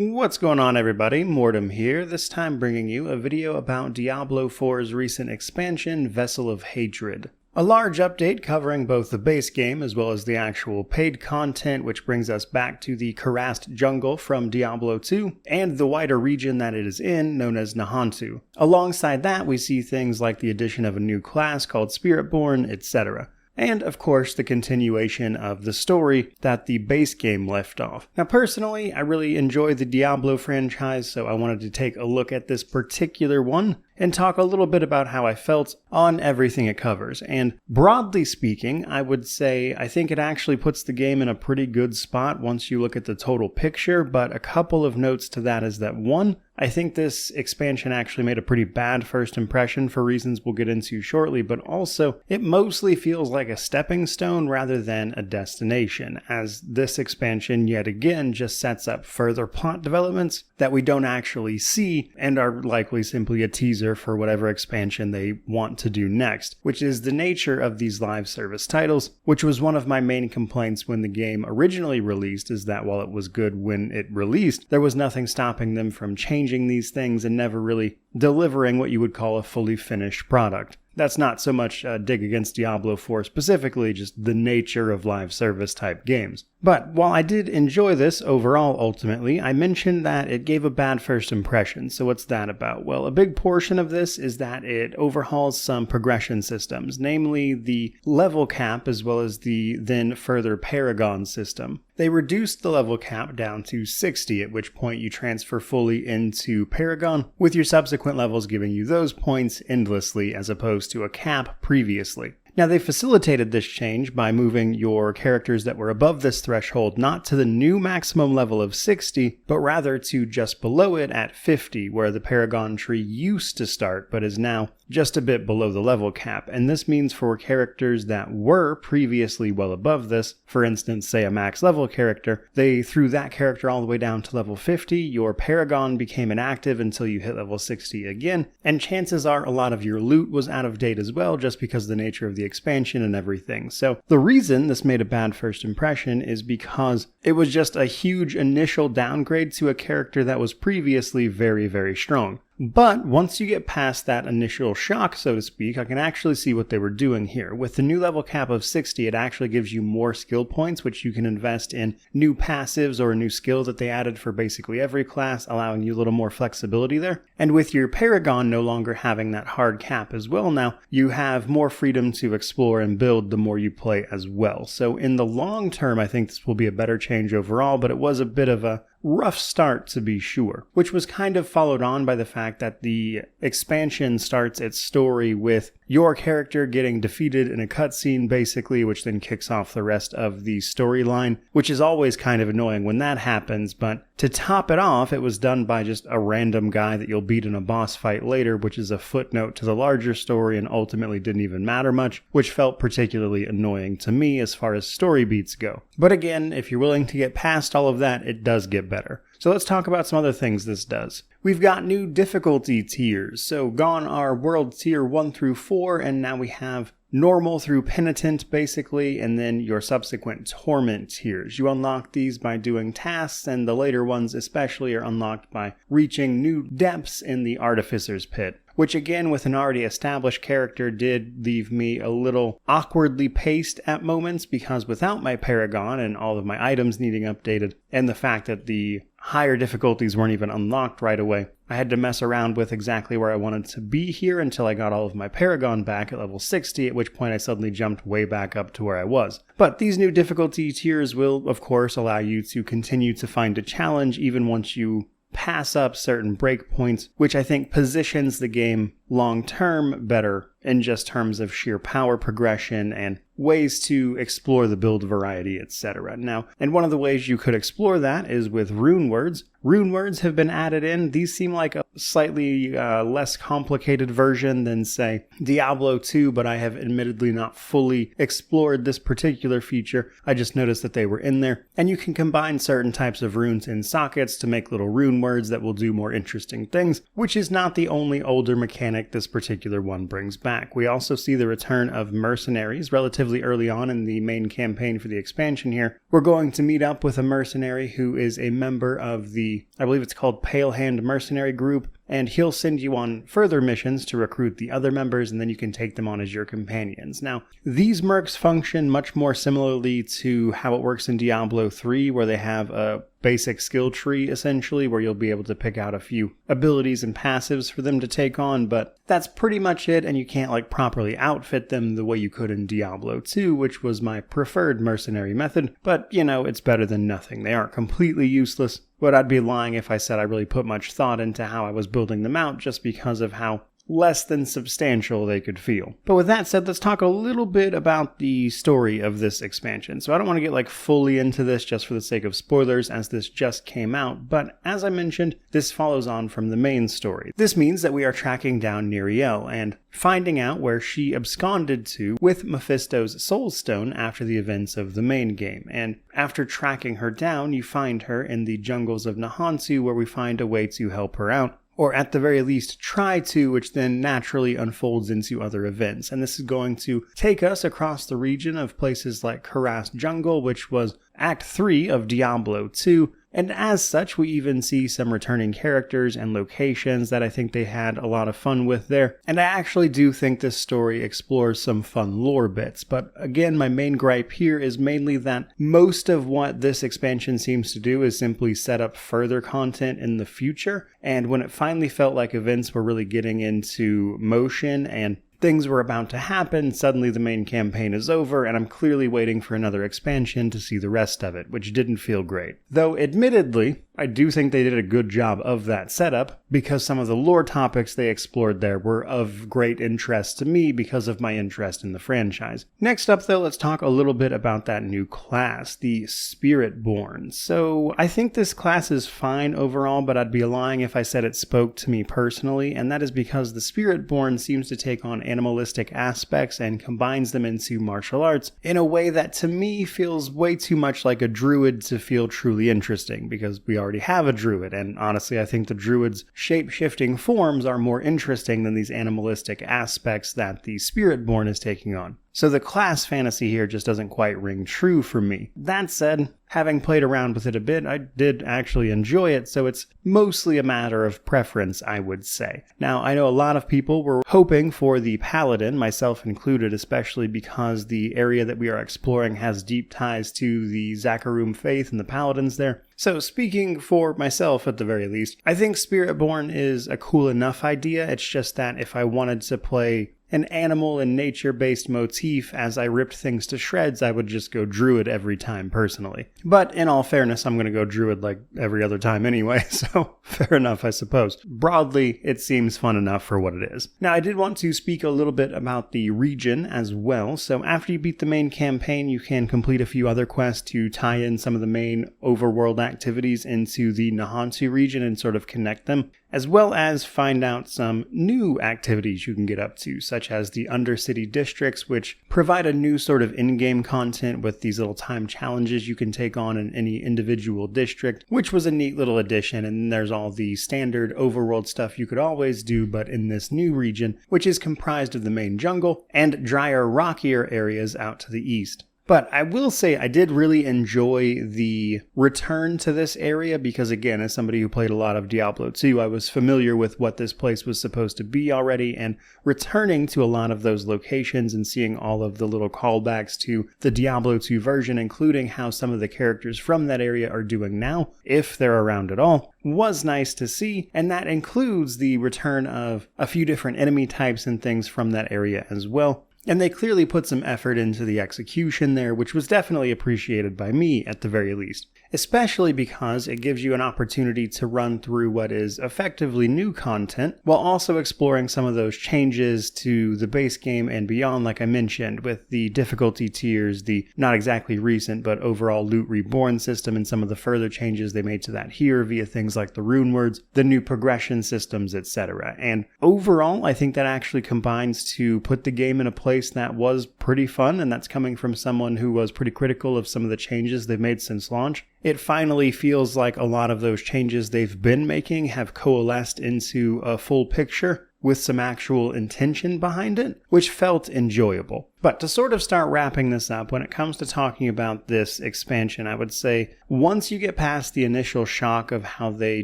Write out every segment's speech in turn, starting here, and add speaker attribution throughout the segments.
Speaker 1: What's going on, everybody? Mortem here, this time bringing you a video about Diablo 4's recent expansion, Vessel of Hatred. A large update covering both the base game as well as the actual paid content, which brings us back to the Karast jungle from Diablo 2 and the wider region that it is in, known as Nahantu. Alongside that, we see things like the addition of a new class called Spiritborn, etc. And, of course, the continuation of the story that the base game left off. Now, personally, I really enjoy the Diablo franchise, so I wanted to take a look at this particular one and talk a little bit about how I felt on everything it covers. And broadly speaking, I would say I think it actually puts the game in a pretty good spot once you look at the total picture, but a couple of notes to that is that one, I think this expansion actually made a pretty bad first impression for reasons we'll get into shortly, but also it mostly feels like a stepping stone rather than a destination, as this expansion yet again just sets up further plot developments that we don't actually see and are likely simply a teaser for whatever expansion they want to do next, which is the nature of these live service titles, which was one of my main complaints when the game originally released, is that while it was good when it released, there was nothing stopping them from changing these things and never really delivering what you would call a fully finished product. That's not so much a dig against Diablo 4 specifically, just the nature of live service type games. But while I did enjoy this overall ultimately, I mentioned that it gave a bad first impression. So what's that about? Well, a big portion of this is that it overhauls some progression systems, namely the level cap as well as the then further Paragon system. They reduced the level cap down to 60, at which point you transfer fully into Paragon, with your subsequent levels giving you those points endlessly as opposed to a cap previously. Now, they facilitated this change by moving your characters that were above this threshold not to the new maximum level of 60, but rather to just below it at 50, where the Paragon tree used to start, but is now just a bit below the level cap. And this means for characters that were previously well above this, for instance, say a max level character, they threw that character all the way down to level 50, your Paragon became inactive until you hit level 60 again, and chances are a lot of your loot was out of date as well, just because of the nature of the expansion and everything. So the reason this made a bad first impression is because it was just a huge initial downgrade to a character that was previously very, very strong. But once you get past that initial shock, so to speak, I can actually see what they were doing here. With the new level cap of 60, it actually gives you more skill points, which you can invest in new passives or a new skill that they added for basically every class, allowing you a little more flexibility there. And with your Paragon no longer having that hard cap as well now, you have more freedom to explore and build the more you play as well. So in the long term, I think this will be a better change overall, but it was a bit of a rough start to be sure, which was kind of followed on by the fact that the expansion starts its story with your character getting defeated in a cutscene basically, which then kicks off the rest of the storyline, which is always kind of annoying when that happens, but to top it off, it was done by just a random guy that you'll beat in a boss fight later, which is a footnote to the larger story and ultimately didn't even matter much, which felt particularly annoying to me as far as story beats go. But again, if you're willing to get past all of that, it does get better. So let's talk about some other things this does. We've got new difficulty tiers. So gone are World Tier 1 through 4, and now we have Normal through Penitent, basically, and then your subsequent Torment tiers. You unlock these by doing tasks, and the later ones especially are unlocked by reaching new depths in the Artificer's Pit, which again, with an already established character, did leave me a little awkwardly paced at moments, because without my Paragon and all of my items needing updated, and the fact that the higher difficulties weren't even unlocked right away, I had to mess around with exactly where I wanted to be here until I got all of my Paragon back at level 60, at which point I suddenly jumped way back up to where I was. But these new difficulty tiers will, of course, allow you to continue to find a challenge even once you pass up certain breakpoints, which I think positions the game long-term better in just terms of sheer power progression and ways to explore the build variety, etc. Now, and one of the ways you could explore that is with rune words. Rune words have been added in. These seem like a slightly less complicated version than, say, Diablo 2, but I have admittedly not fully explored this particular feature. I just noticed that they were in there. And you can combine certain types of runes in sockets to make little rune words that will do more interesting things, which is not the only older mechanic mechanic this particular one brings back. We also see the return of mercenaries relatively early on in the main campaign for the expansion here. We're going to meet up with a mercenary who is a member of the, I believe it's called Pale Hand Mercenary Group, and he'll send you on further missions to recruit the other members, and then you can take them on as your companions. Now, these mercs function much more similarly to how it works in Diablo 3, where they have a basic skill tree, essentially, where you'll be able to pick out a few abilities and passives for them to take on, but that's pretty much it, and you can't, properly outfit them the way you could in Diablo 2, which was my preferred mercenary method, but, it's better than nothing. They aren't completely useless, but I'd be lying if I said I really put much thought into how I was building them out, just because of how less than substantial they could feel. But with that said, let's talk a little bit about the story of this expansion. So I don't want to get fully into this just for the sake of spoilers, as this just came out, but as I mentioned, this follows on from the main story. This means that we are tracking down Neriel and finding out where she absconded to with Mephisto's Soul Stone after the events of the main game. And after tracking her down, you find her in the jungles of Nahantu, where we find a way to help her out, or at the very least try to, which then naturally unfolds into other events. And this is going to take us across the region of places like Karas Jungle, which was Act 3 of Diablo 2, and as such, we even see some returning characters and locations that I think they had a lot of fun with there. And I actually do think this story explores some fun lore bits, but again, my main gripe here is mainly that most of what this expansion seems to do is simply set up further content in the future, and when it finally felt like events were really getting into motion and things were about to happen, suddenly the main campaign is over, and I'm clearly waiting for another expansion to see the rest of it, which didn't feel great. Though, admittedly, I do think they did a good job of that setup, because some of the lore topics they explored there were of great interest to me because of my interest in the franchise. Next up, though, let's talk a little bit about that new class, the Spiritborn. So, I think this class is fine overall, but I'd be lying if I said it spoke to me personally, and that is because the Spiritborn seems to take on animalistic aspects and combines them into martial arts in a way that to me feels way too much like a druid to feel truly interesting, because we already have a druid, and honestly I think the druid's shape-shifting forms are more interesting than these animalistic aspects that the Spiritborn is taking on. So the class fantasy here just doesn't quite ring true for me. That said, having played around with it a bit, I did actually enjoy it, so it's mostly a matter of preference, I would say. Now, I know a lot of people were hoping for the Paladin, myself included, especially because the area that we are exploring has deep ties to the Zakarum faith and the Paladins there. So speaking for myself at the very least, I think Spiritborn is a cool enough idea. It's just that if I wanted to play an animal and nature-based motif as I ripped things to shreds, I would just go druid every time personally. But in all fairness, I'm going to go druid like every other time anyway, so fair enough, I suppose. Broadly, it seems fun enough for what it is. Now, I did want to speak a little bit about the region as well. So after you beat the main campaign, you can complete a few other quests to tie in some of the main overworld activities into the Nahantu region and sort of connect them, as well as find out some new activities you can get up to, such as the Undercity districts, which provide a new sort of in-game content with these little time challenges you can take on in any individual district, which was a neat little addition. And then there's all the standard overworld stuff you could always do, but in this new region, which is comprised of the main jungle and drier, rockier areas out to the east. But I will say I did really enjoy the return to this area because, again, as somebody who played a lot of Diablo 2, I was familiar with what this place was supposed to be already, and returning to a lot of those locations and seeing all of the little callbacks to the Diablo 2 version, including how some of the characters from that area are doing now, if they're around at all, was nice to see, and that includes the return of a few different enemy types and things from that area as well. And they clearly put some effort into the execution there, which was definitely appreciated by me at the very least. Especially because it gives you an opportunity to run through what is effectively new content, while also exploring some of those changes to the base game and beyond, like I mentioned, with the difficulty tiers, the not exactly recent but overall Loot Reborn system, and some of the further changes they made to that here via things like the rune words, the new progression systems, etc. And overall, I think that actually combines to put the game in a place that was pretty fun, and that's coming from someone who was pretty critical of some of the changes they've made since launch. It finally feels like a lot of those changes they've been making have coalesced into a full picture, with some actual intention behind it, which felt enjoyable. But to sort of start wrapping this up, when it comes to talking about this expansion, I would say once you get past the initial shock of how they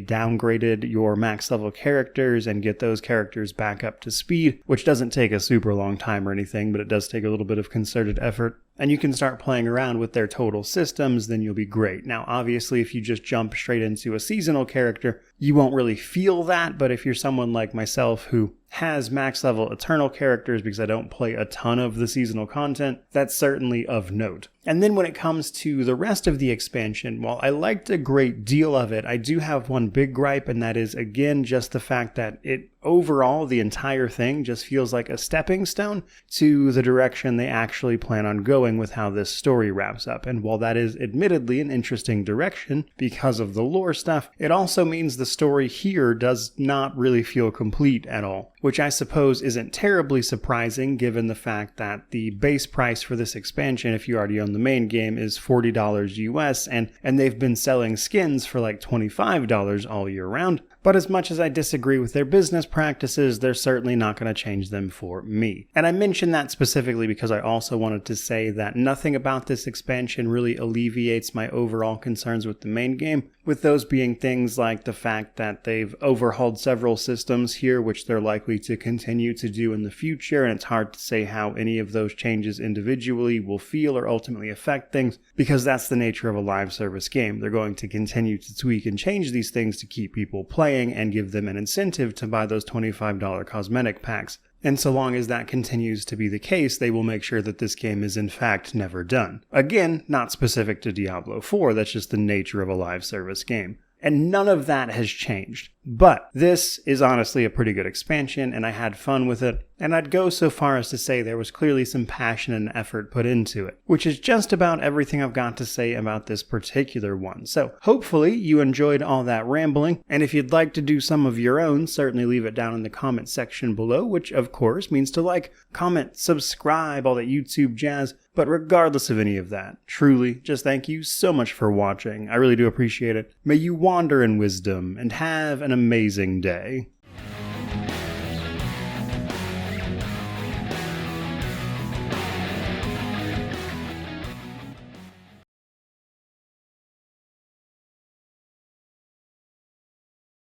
Speaker 1: downgraded your max level characters and get those characters back up to speed, which doesn't take a super long time or anything, but it does take a little bit of concerted effort, and you can start playing around with their total systems, then you'll be great. Now, obviously, if you just jump straight into a seasonal character, you won't really feel that, but if you're someone like myself who has max level eternal characters because I don't play a ton of the seasonal content, that's certainly of note. And then when it comes to the rest of the expansion, while I liked a great deal of it, I do have one big gripe, and that is, again, just the fact that overall, the entire thing just feels like a stepping stone to the direction they actually plan on going with how this story wraps up. And while that is admittedly an interesting direction because of the lore stuff, it also means the story here does not really feel complete at all, which I suppose isn't terribly surprising given the fact that the base price for this expansion, if you already own the main game, is $40 US, and they've been selling skins for like $25 all year round. But as much as I disagree with their business practices, they're certainly not going to change them for me. And I mention that specifically because I also wanted to say that nothing about this expansion really alleviates my overall concerns with the main game, with those being things like the fact that they've overhauled several systems here, which they're likely to continue to do in the future, and it's hard to say how any of those changes individually will feel or ultimately affect things, because that's the nature of a live service game. They're going to continue to tweak and change these things to keep people playing and give them an incentive to buy those $25 cosmetic packs. And so long as that continues to be the case, they will make sure that this game is in fact never done. Again, not specific to Diablo 4, that's just the nature of a live service game. And none of that has changed. But this is honestly a pretty good expansion, and I had fun with it, and I'd go so far as to say there was clearly some passion and effort put into it, which is just about everything I've got to say about this particular one. So hopefully you enjoyed all that rambling, and if you'd like to do some of your own, certainly leave it down in the comment section below, which of course means to like, comment, subscribe, all that YouTube jazz. But regardless of any of that, truly, just thank you so much for watching. I really do appreciate it. May you wander in wisdom and have an amazing day.